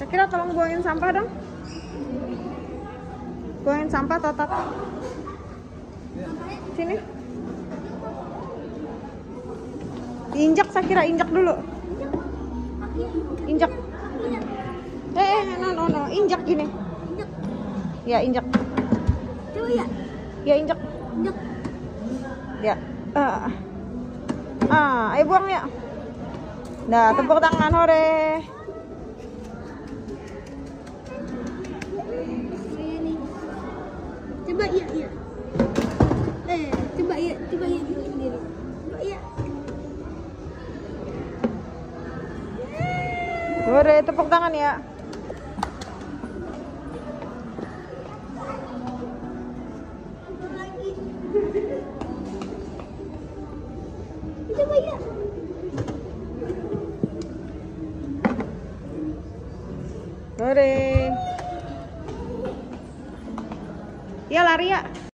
Kira tolong buangin sampah dong. Buangin sampah, Totat. Sini. Diinjak, Sakira, injak dulu. Injak. No, injak gini. Ya, injak. Coba ya. Ya, injak. Injak. Ya. Ayo buang ya. Nah, tepuk tangan, hore. Coba iya. Coba iya sendiri. Coba iya. Hore, tepuk tangan ya. Lagi. Coba iya. Hore. Ya, lari ya.